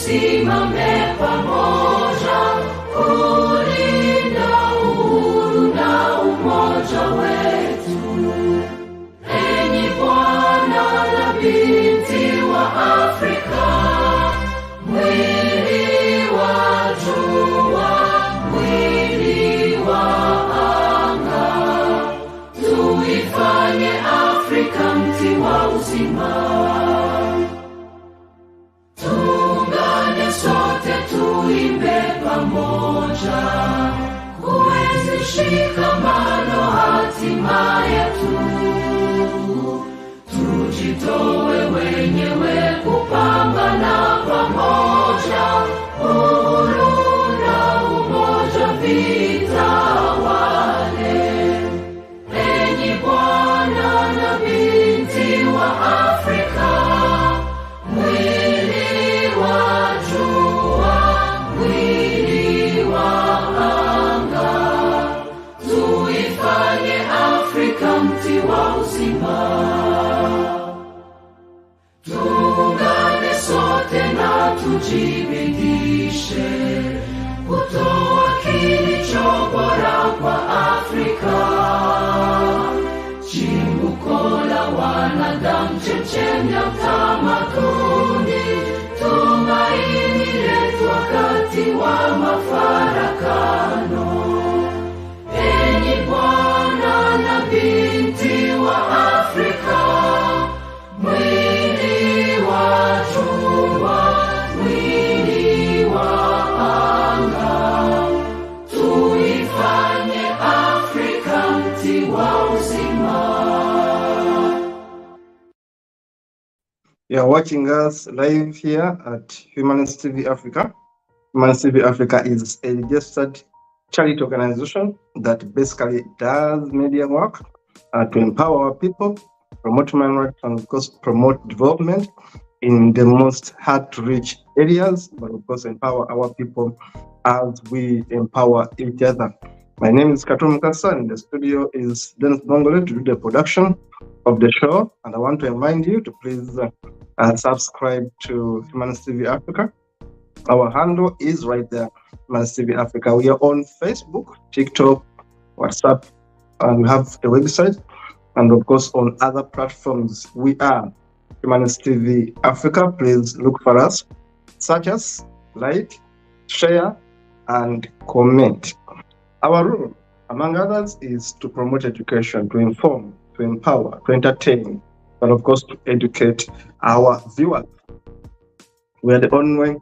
tusimame pamoja kulinda uhuru na umoja wetu. Enyi bwana na binti wa Afrika, mwili wa jua, mwili wa anga, tuifanye Afrika mti wa uzima. Tuungane sote tuimbe pamoja, kuenzi shikamano hatima yetu. Tujitoe wenyewe kupambana pamoja, uhuru na umoja vitawale. Enyi bwana na binti wa Afrika, mwili wa jua, mwili wa anga, tuifanye Afrika mti wa uzima. Tuungane sote na tujibidishe kutoa kilicho bora kwa Afrika, chimbuko la wanadamu, chemchemi ya utamaduni, tumaini letu wakati wa mafarakano. Enyi bwana na binti wa Afrika, mwili wa jua, mwili wa anga, tuifanye Afrika mti wa uzima. You are watching us live here at Humanist TV Africa. Humanist TV Africa is a registered charity organization that basically does media work to empower our people, promote human rights, and of course promote development in the most hard-to-reach areas, but of course empower our people as we empower each other. My name is Katum Mukasa, and the studio is Dennis Bongole to do the production of the show. And I want to remind you to please subscribe to Humanist TV Africa. Our handle is right there, Humanist TV Africa. We are on Facebook, TikTok, WhatsApp, and we have a website. And of course, on other platforms, we are Humanist TV Africa. Please look for us, search us, like, share, and comment. Our role, among others, is to promote education, to inform, to empower, to entertain, but of course, to educate our viewers. We are the only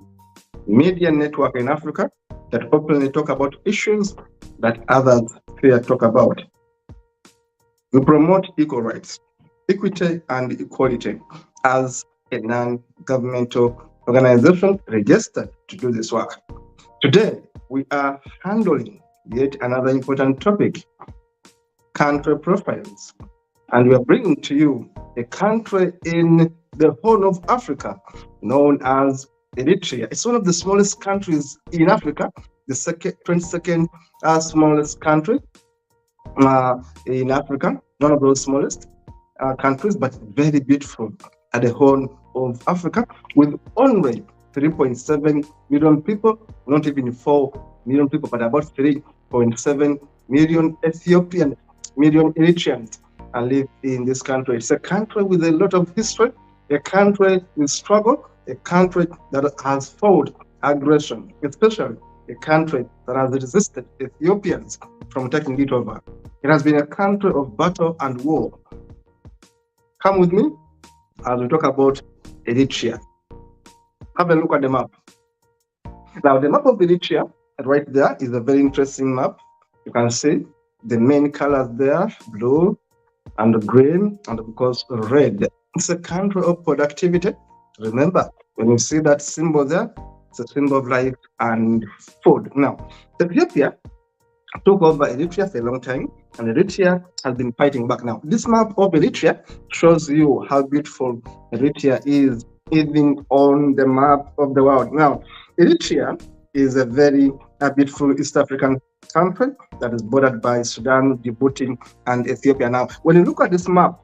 media network in Africa that openly talk about issues that others fear talk about. We promote equal rights, equity, and equality as a non-governmental organization registered to do this work. Today, we are handling yet another important topic, country profiles. And we are bringing to you a country in the Horn of Africa known as Eritrea. It's one of the smallest countries in Africa, the 22nd smallest country in Africa, one of those smallest countries, but very beautiful at the Horn of Africa, with only 3.7 million people, not even 4 million people, but about 3.7 million million Eritreans live in this country. It's a country with a lot of history, a country with struggle, a country that has fought aggression, especially a country that has resisted Ethiopians from taking it over. It has been a country of battle and war. Come with me as we talk about Eritrea. Have a look at the map. Now, the map of Eritrea right there is a very interesting map. You can see the main colors there, blue and green, and of course red. It's a country of productivity. Remember, when you see that symbol there, it's a symbol of life and food. Now, Ethiopia took over Eritrea for a long time, and Eritrea has been fighting back. Now, this map of Eritrea shows you how beautiful Eritrea is, even on the map of the world. Now, Eritrea is a very beautiful East African country that is bordered by Sudan, Djibouti, and Ethiopia. Now, when you look at this map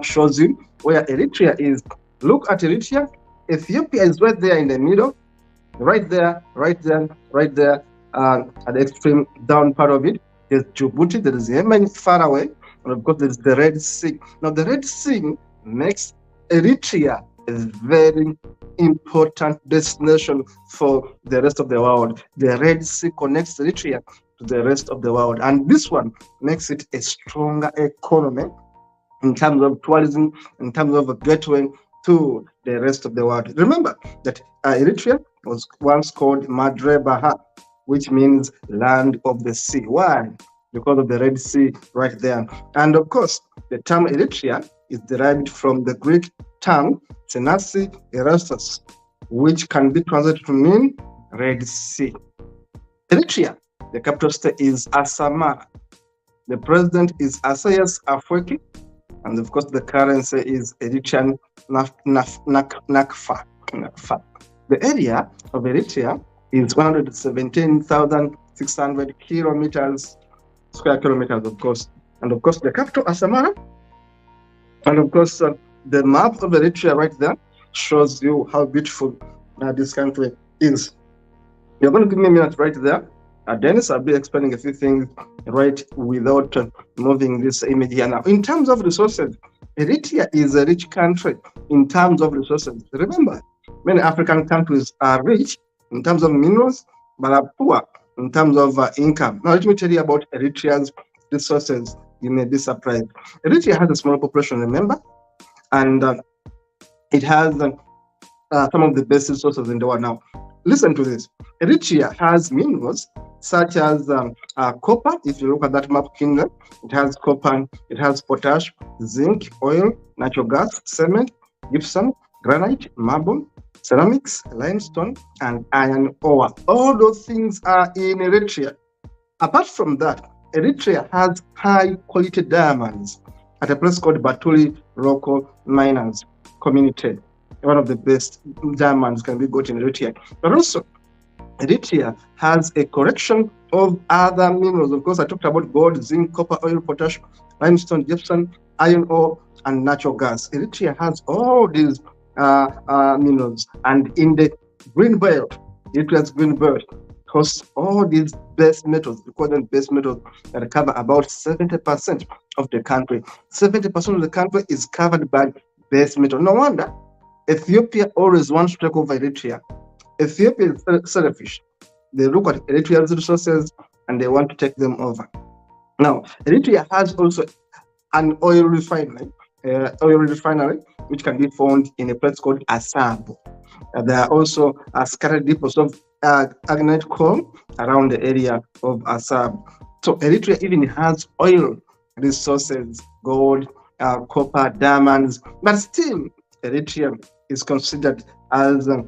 shows you where Eritrea is. Look at Eritrea Ethiopia is right there in the middle, right there, right there, right there, at the extreme down part of it. There's Djibouti, there is Yemen far away, and of course there's the Red Sea. Now the Red Sea makes Eritrea a very important destination for the rest of the world. The Red Sea connects Eritrea to the rest of the world, and this one makes it a stronger economy in terms of tourism, in terms of a gateway to the rest of the world. Remember that Eritrea was once called Madre Baha, which means land of the sea. Why? Because of the Red Sea right there. And of course, the term Eritrea is derived from the Greek term Tenassi Erastus, which can be translated to mean Red Sea. Eritrea, the capital city is Asmara. The president is Isaias Afwerki, and of course the currency is Eritrean Nakfa. The area of Eritrea is 117,600 square kilometers, of course. And of course the capital Asmara. And of course the map of Eritrea right there shows you how beautiful this country is. You're going to give me a minute right there. Dennis, I'll be explaining a few things right without moving this image here. Now, in terms of resources, Eritrea is a rich country in terms of resources. Remember, many African countries are rich in terms of minerals, but are poor in terms of income. Now, let me tell you about Eritrea's resources. You may be surprised. Eritrea has a small population, remember, and it has some of the best resources in the world. Now, listen to this. Eritrea has minerals such as copper. If you look at that map, Kindle, it has copper, it has potash, zinc, oil, natural gas, cement, gypsum, granite, marble, ceramics, limestone, and iron ore. All those things are in Eritrea. Apart from that, Eritrea has high quality diamonds at a place called Batuli Local Miners Community. One of the best diamonds can be got in Eritrea. But also, Eritrea has a collection of other minerals. Of course, I talked about gold, zinc, copper, oil, potash, limestone, gypsum, iron ore, and natural gas. Eritrea has all these minerals. And in the green belt, Eritrea's green belt hosts all these base metals, we call them base metals, that cover about 70% of the country. 70% of the country is covered by base metal. No wonder Ethiopia always wants to take over Eritrea. Ethiopia is selfish. They look at Eritrea's resources and they want to take them over. Now, Eritrea has also an oil refinery, which can be found in a place called Asab. There are also scattered depots of agnite coal around the area of Asab. So Eritrea even has oil resources, gold, copper, diamonds, but still Eritrea is considered as a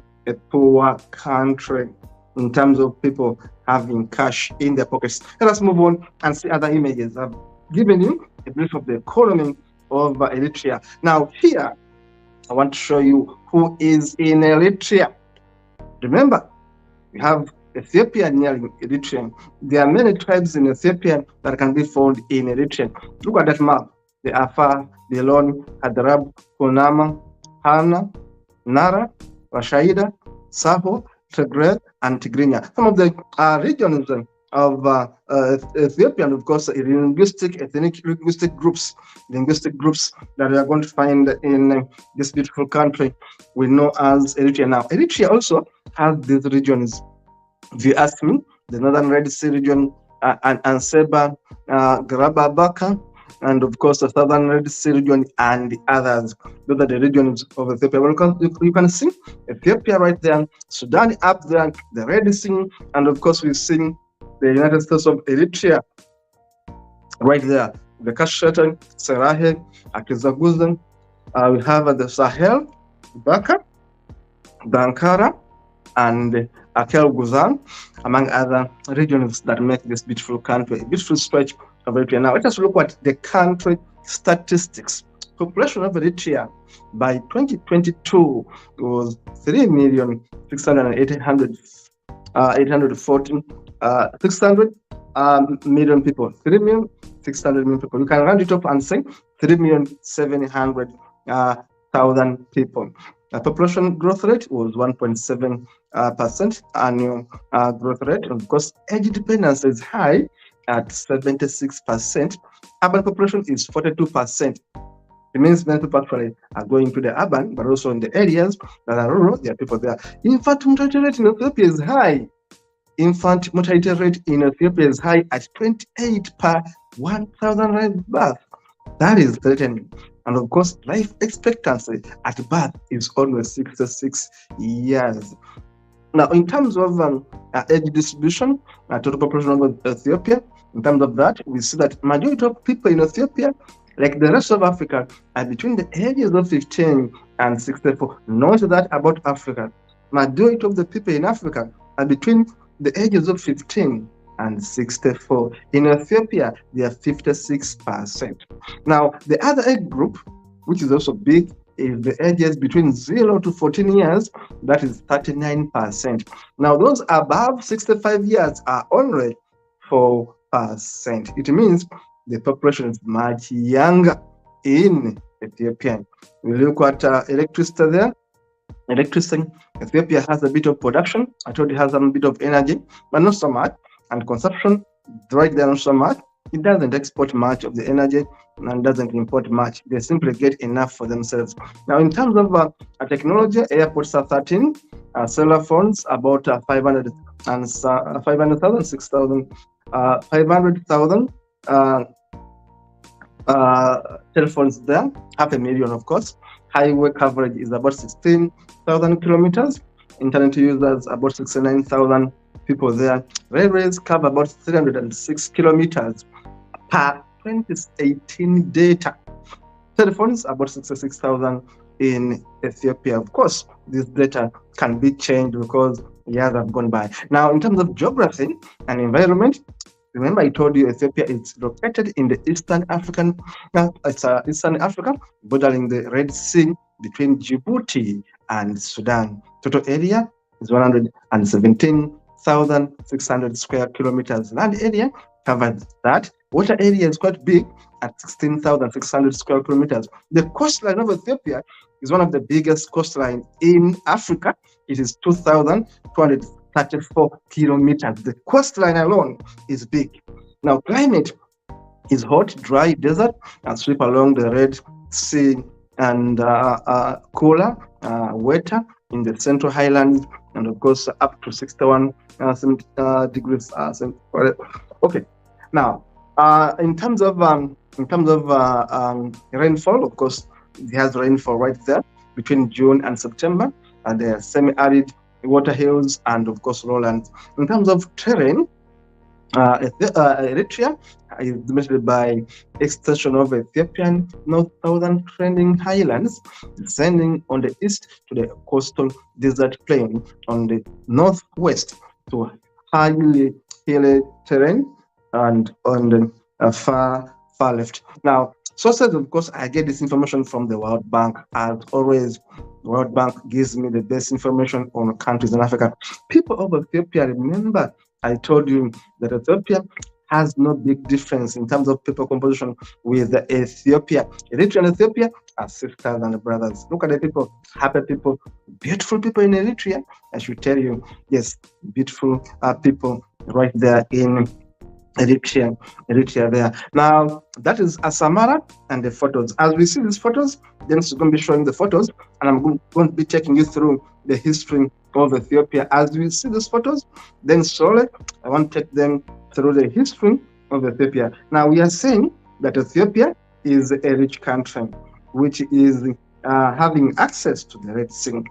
poor country in terms of people having cash in their pockets. Let us move on and see other images. I've given you a brief of the economy of Eritrea. Now here, I want to show you who is in Eritrea. Remember, we have Ethiopia near Eritrea. There are many tribes in Ethiopia that can be found in Eritrea. Look at that map. The Afar, the Elon, Hadrab, Kunama, Hana, Nara, Rashaida, Saho, Tigray, and Tigrinya. Some of the regions of Ethiopia, and of course, ethnic linguistic groups that we are going to find in this beautiful country we know as Eritrea. Now, Eritrea also has these regions. If you ask me, the Northern Red Sea region, Anseba, Grababaka, and of course the Southern Red Sea region and the others. Those are the regions of Ethiopia. You can see Ethiopia right there, Sudan up there, the Red Sea, and of course we see the United States of Eritrea right there. The Kashetan, Serahe, Akizaguzan. We have the Sahel, Baka, Dankara, and Akel Guzan, among other regions that make this beautiful country, a beautiful stretch of Eritrea. Now, let us look at the country statistics. Population of Eritrea by 2022 was 3,600 million people. 3,600 million people. You can round it up and say 3,700,000 people. Population growth rate was 1.7% annual growth rate. And of course, age dependence is high at 76%. Urban population is 42%. It means many people actually are going to the urban, but also in the areas that are rural, there are people there. Infant mortality rate in Ethiopia is high. Infant mortality rate in Ethiopia is high at 28 per 1,000 live births. That is threatening. And of course, life expectancy at birth is always 66 years. Now, in terms of age distribution, total population of Ethiopia, in terms of that, we see that majority of people in Ethiopia, like the rest of Africa, are between the ages of 15 and 64. Note that about Africa. Majority of the people in Africa are between the ages of 15 and 64. In Ethiopia, they are 56%. Now, the other age group, which is also big, is the ages between 0 to 14 years, that is 39%. Now, those above 65 years are only 4%. It means the population is much younger in Ethiopia. We look at electricity there. Electricity, Ethiopia has a bit of production. I told you it has a bit of energy, but not so much. And consumption, right there, not so much. It doesn't export much of the energy and doesn't import much. They simply get enough for themselves. Now, in terms of technology, airports are 13, cellular phones about 500,000, 6,000, 500,000 telephones there, 500,000 of course. Highway coverage is about 16,000 kilometers. Internet users about 69,000 people there. Railways cover about 306 kilometers per 2018 data. Telephones about 66,000 in Ethiopia. Of course, this data can be changed because years have gone by. Now, in terms of geography and environment, remember I told you Ethiopia is located in the Eastern Africa, bordering the Red Sea between Djibouti and Sudan. Total area is 117,600 square kilometers. Land area covers that. Water area is quite big at 16,600 square kilometers. The coastline of Ethiopia is one of the biggest coastline in Africa. It is 2,234 kilometers. The coastline alone is big. Now, climate is hot, dry desert, and sweep along the Red Sea, and cooler, wetter in the Central Highlands, and of course up to 61 degrees. Okay. Now, in terms of rainfall, of course, it has rainfall right there between June and September, and the semi-arid water hills, and of course lowlands. In terms of terrain, Eritrea is dominated by extension of Ethiopian north-southern trending highlands, descending on the east to the coastal desert plain on the northwest to highly hilly terrain, and on the far left. Now, sources, of course, I get this information from the World Bank. As always, World Bank gives me the best information on countries in Africa. People of Ethiopia, remember, I told you that Ethiopia has no big difference in terms of people composition with Ethiopia. Eritrea and Ethiopia are sisters and brothers. Look at the people, happy people, beautiful people in Eritrea. I should tell you, yes, beautiful people right there in Eritrea there. Now, that is Asamara and the photos. As we see these photos, then it's going to be showing the photos, and I'm going to be taking you through the history of Ethiopia. As we see these photos, then slowly I want to take them through the history of Ethiopia. Now, we are saying that Ethiopia is a rich country, which is having access to the Red Sea.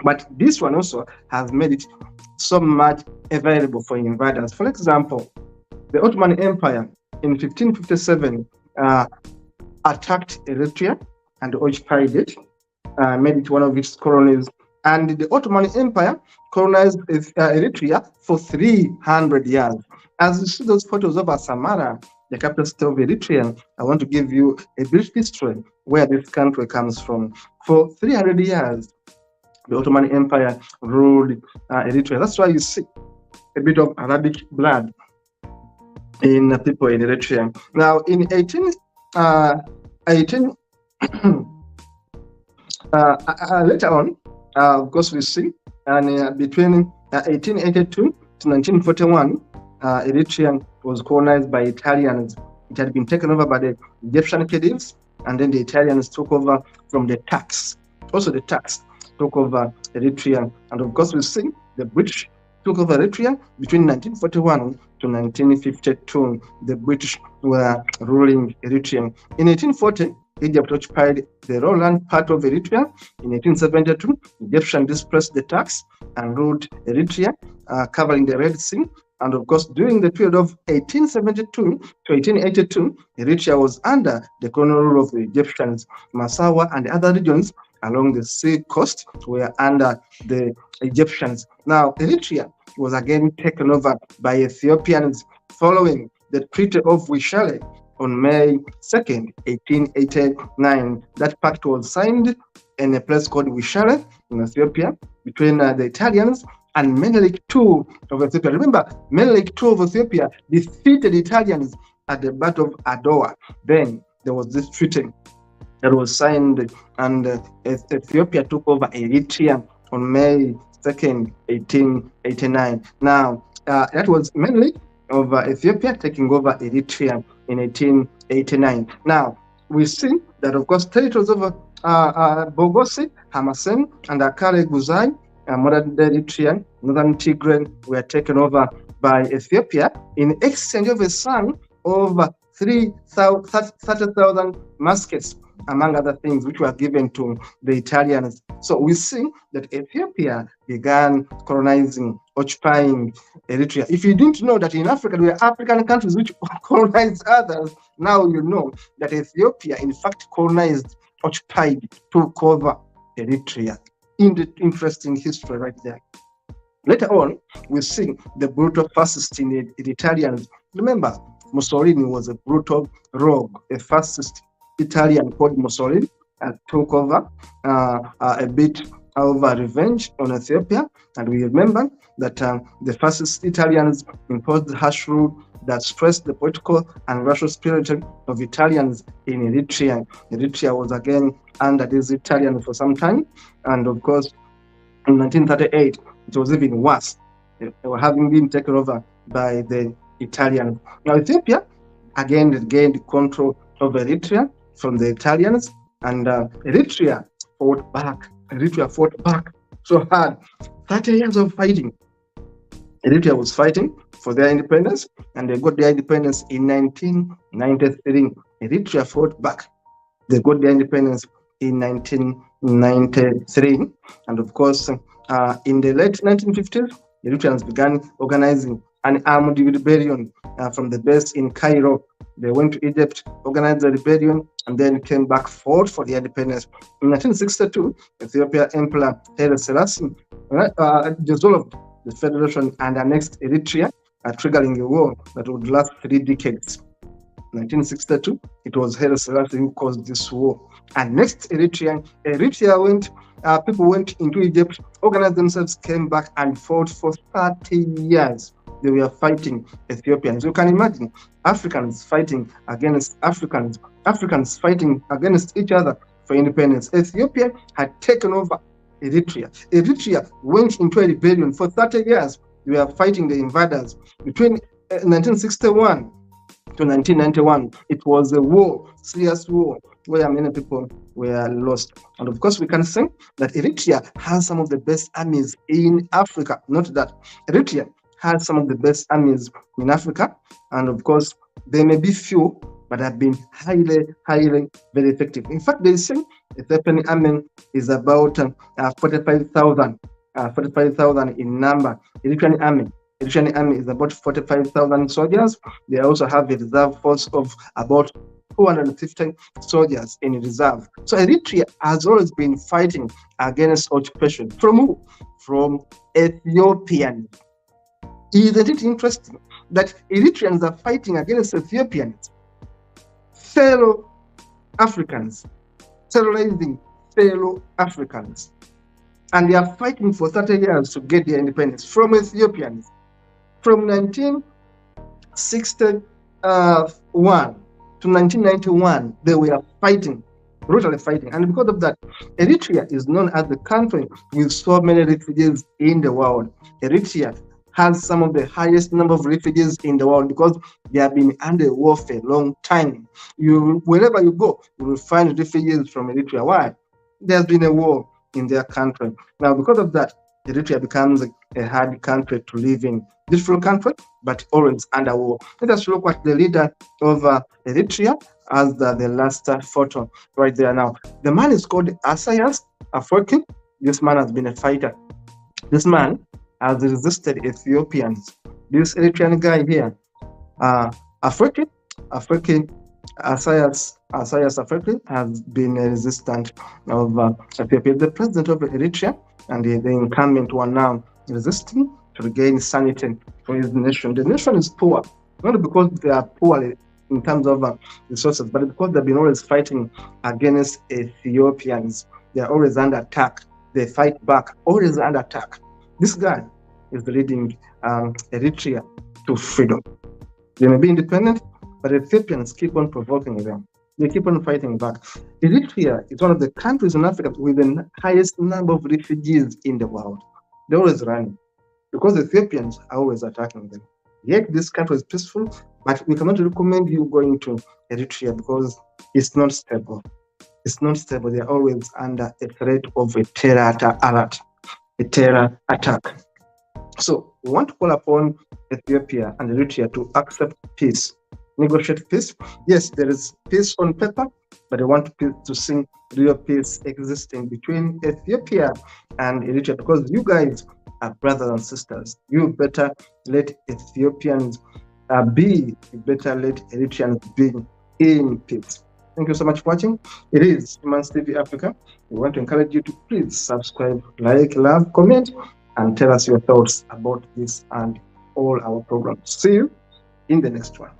But this one also has made it so much available for invaders. For example, the Ottoman Empire in 1557 attacked Eritrea and occupied it, made it one of its colonies. And the Ottoman Empire colonized Eritrea for 300 years. As you see those photos of Asmara, the capital city of Eritrea, I want to give you a brief history where this country comes from. For 300 years, the Ottoman Empire ruled Eritrea. That's why you see a bit of Arabic blood in people in Eritrea. Now, in Later on, of course, we see, and between 1882 to 1941, Eritrea was colonized by Italians. It had been taken over by the Egyptian Khedives, and then the Italians took over from the Turks. Also, the Turks took over Eritrea, and of course, we see the British took over Eritrea between 1941 to 1952. The British were ruling Eritrea. In 1840, Egypt occupied the lowland part of Eritrea. In 1872, Egyptians displaced the Turks and ruled Eritrea, covering the Red Sea. And of course, during the period of 1872 to 1882, Eritrea was under the colonial rule of the Egyptians. Massawa and other regions along the sea coast were under the Egyptians. Now, Eritrea was again taken over by Ethiopians following the Treaty of Wishale on May 2nd, 1889. That pact was signed in a place called Wishale in Ethiopia between the Italians and Menelik II of Ethiopia. Remember, Menelik II of Ethiopia defeated Italians at the Battle of Adowa. Then there was this treaty that was signed, and Ethiopia took over Eritrea on May 2nd, 1889. Now, that was Menelik of Ethiopia taking over Eritrea in 1889. Now, we see that, of course, territories of Bogosi, Hamasen, and Akare Guzai, modern day Eritrea, northern Tigray, were taken over by Ethiopia in exchange of a sum of 30,000 muskets, among other things, which were given to the Italians. So we see that Ethiopia began colonizing, occupying Eritrea. If you didn't know that in Africa there were African countries which colonized others, now you know that Ethiopia, in fact, colonized, occupied, took over Eritrea. Interesting history right there. Later on, we see the brutal fascist in the Italians. Remember, Mussolini was a brutal rogue, a fascist Italian called Mussolini, took over a bit of revenge on Ethiopia. And we remember that the fascist Italians imposed the harsh rule that stressed the political and racial spirit of Italians in Eritrea. Eritrea was again under these Italians for some time. And of course, in 1938, it was even worse. They were having been taken over by the Italians. Now, Ethiopia again gained control of Eritrea from the Italians, and Eritrea fought back. Eritrea fought back so hard. 30 years of fighting. Eritrea was fighting for their independence, and they got their independence in 1993. Eritrea fought back. They got their independence in 1993. And of course, in the late 1950s, Eritreans began organizing an armed rebellion from the base in Cairo. They went to Egypt, organized the rebellion, and then came back, fought for their independence. In 1962, Ethiopia Emperor Haile Selassie dissolved the federation and annexed Eritrea, triggering a war that would last 3 decades. 1962, it was Haile Selassie who caused this war. And next, Eritrea went, people went into Egypt, organized themselves, came back and fought for 30 years. They were fighting Ethiopians. You can imagine Africans fighting against Africans, Africans fighting against each other for independence. Ethiopia had taken over Eritrea. Eritrea went into a rebellion for 30 years. They were fighting the invaders. Between 1961 to 1991, it was a war, serious war, where many people were lost. And of course, we can say that Eritrea has some of the best armies in Africa. Not that Eritrea has some of the best armies in Africa. And of course, they may be few, but have been highly, very effective. In fact, they say the Ethiopian army is about 45,000 in number. Eritrean army is about 45,000 soldiers. They also have a reserve force of about 250 soldiers in reserve. So Eritrea has always been fighting against occupation. From who? From Ethiopians. Isn't it interesting that Eritreans are fighting against Ethiopians, fellow Africans, terrorizing fellow Africans? And they are fighting for 30 years to get their independence from Ethiopians. From 1961 to 1991, they were fighting brutally fighting. And because of that, Eritrea is known as the country with so many refugees in the world. Eritrea has some of the highest number of refugees in the world because they have been under war for a long time. Wherever you go, you will find refugees from Eritrea. Why? There's been a war in their country. Now, because of that, Eritrea becomes a hard country to live in. Beautiful country, but always under war. Let us look at the leader of Eritrea as the last photo right there now. The man is called Isaias Afwerki. This man has been a fighter. This man has resisted Ethiopians. This Eritrean guy here, Afwerki, Isaias Afwerki has been a resistant of Ethiopia. The president of Eritrea and the incumbent one now resisting to regain sanity for his nation. The nation is poor, not because they are poor in terms of resources, but because they've been always fighting against Ethiopians. They are always under attack. They fight back, always under attack. This guy is leading Eritrea to freedom. They may be independent, but Ethiopians keep on provoking them. They keep on fighting back. Eritrea is one of the countries in Africa with the highest number of refugees in the world. They're always running because the Ethiopians are always attacking them. Yet this country is peaceful, but we cannot recommend you going to Eritrea because it's not stable. It's not stable. They are always under a threat of a terror attack. So we want to call upon Ethiopia and Eritrea to accept peace, negotiate peace. Yes, there is peace on paper, but they want to see real peace existing between Ethiopia and Eritrea because you guys are brothers and sisters. You better let Ethiopians be. You better let Eritreans be in peace. Thank you so much for watching. It is Humans TV Africa. We want to encourage you to please subscribe, like, love, comment, and tell us your thoughts about this and all our programs. See you in the next one.